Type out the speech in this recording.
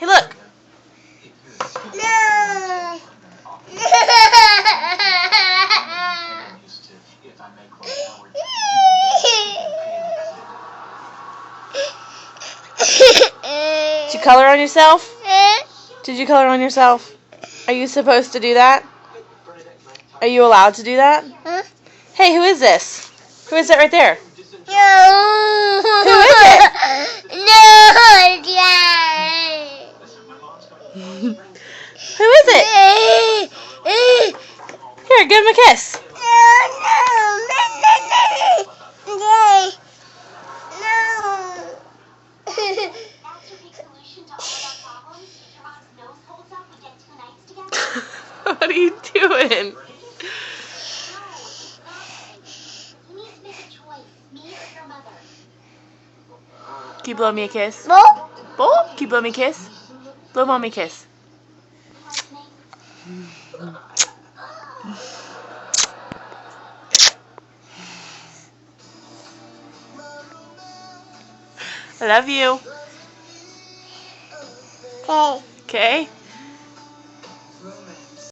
Hey, look. No. Did you color on yourself? Did you color on yourself? Are you supposed to do that? Are you allowed to do that? Huh? Hey, who is this? Who is that right there? No. Who is it? No, Dad. Who is it? Here, give him a kiss. What are you doing? Can you blow me a kiss? No. Bowl? Can you blow me a kiss? Blow mommy a kiss. I love you. Okay. Okay?